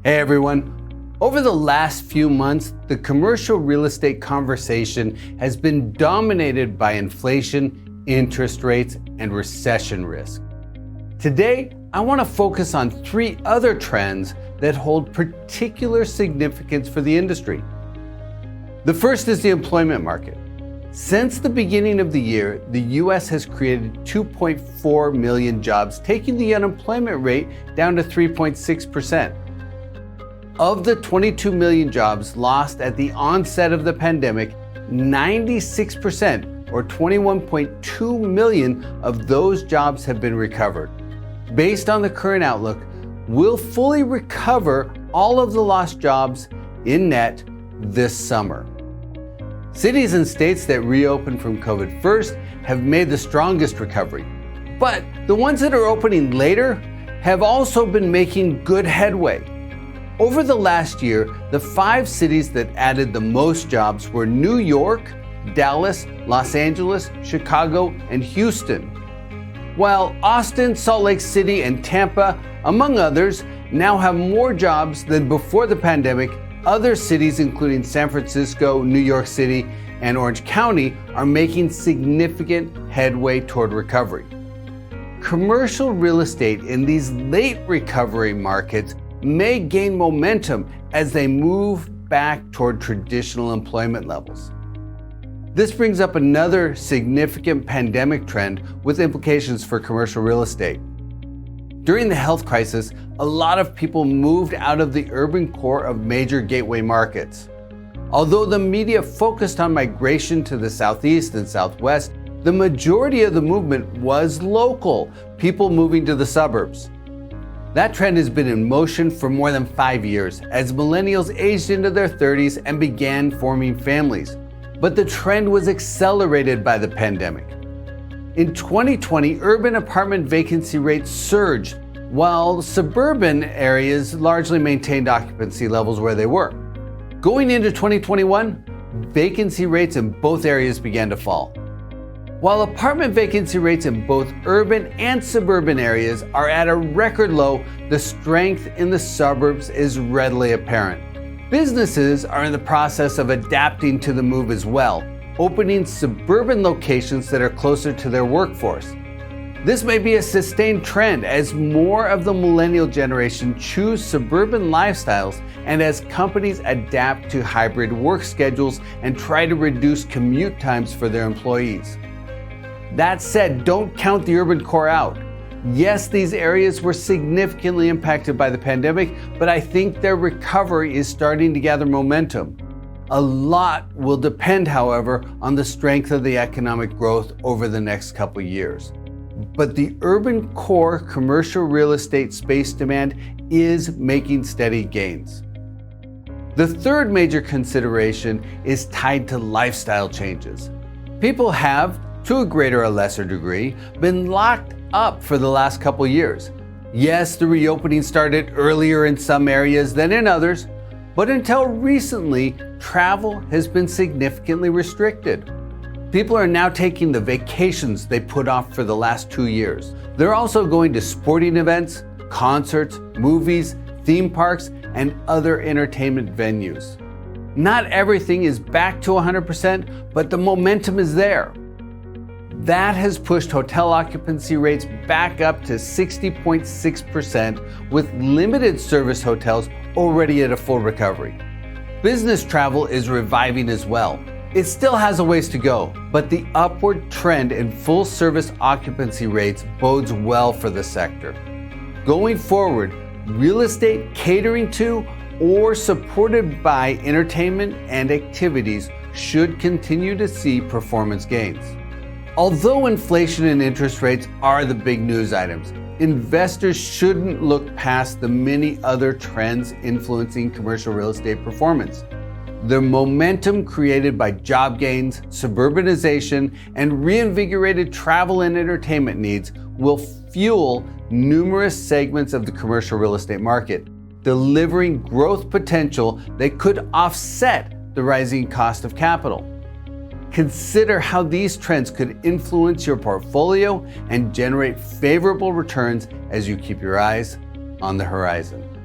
Hey everyone. Over the last few months, the commercial real estate conversation has been dominated by inflation, interest rates, and recession risk. Today, I want to focus on three other trends that hold particular significance for the industry. The first is the employment market. Since the beginning of the year, the U.S. has created 2.4 million jobs, taking the unemployment rate down to 3.6%. Of the 22 million jobs lost at the onset of the pandemic, 96% or 21.2 million of those jobs have been recovered. Based on the current outlook, we'll fully recover all of the lost jobs in net this summer. Cities and states that reopened from COVID first have made the strongest recovery, but the ones that are opening later have also been making good headway. Over the last year, the 5 cities that added the most jobs were New York, Dallas, Los Angeles, Chicago, and Houston. While Austin, Salt Lake City, and Tampa, among others, now have more jobs than before the pandemic, other cities including San Francisco, New York City, and Orange County are making significant headway toward recovery. Commercial real estate in these late recovery markets may gain momentum as they move back toward traditional employment levels. This brings up another significant pandemic trend with implications for commercial real estate. During the health crisis, a lot of people moved out of the urban core of major gateway markets. Although the media focused on migration to the southeast and southwest, the majority of the movement was local, people moving to the suburbs. That trend has been in motion for more than 5 years as millennials aged into their 30s and began forming families. But the trend was accelerated by the pandemic. In 2020, urban apartment vacancy rates surged, while suburban areas largely maintained occupancy levels where they were. Going into 2021, vacancy rates in both areas began to fall. While apartment vacancy rates in both urban and suburban areas are at a record low, the strength in the suburbs is readily apparent. Businesses are in the process of adapting to the move as well, opening suburban locations that are closer to their workforce. This may be a sustained trend as more of the millennial generation choose suburban lifestyles and as companies adapt to hybrid work schedules and try to reduce commute times for their employees. That said, don't count the urban core out. Yes, these areas were significantly impacted by the pandemic, but I think their recovery is starting to gather momentum. A lot will depend, however, on the strength of the economic growth over the next couple years. But the urban core commercial real estate space demand is making steady gains. The third major consideration is tied to lifestyle changes. People have, to a greater or lesser degree, been locked up for the last couple years. Yes, the reopening started earlier in some areas than in others, but until recently, travel has been significantly restricted. People are now taking the vacations they put off for the last 2 years. They're also going to sporting events, concerts, movies, theme parks, and other entertainment venues. Not everything is back to 100%, but the momentum is there. That has pushed hotel occupancy rates back up to 60.6%, with limited service hotels already at a full recovery. Business travel is reviving as well. It still has a ways to go, but the upward trend in full service occupancy rates bodes well for the sector. Going forward, real estate catering to or supported by entertainment and activities should continue to see performance gains. Although inflation and interest rates are the big news items, investors shouldn't look past the many other trends influencing commercial real estate performance. The momentum created by job gains, suburbanization, and reinvigorated travel and entertainment needs will fuel numerous segments of the commercial real estate market, delivering growth potential that could offset the rising cost of capital. Consider how these trends could influence your portfolio and generate favorable returns as you keep your eyes on the horizon.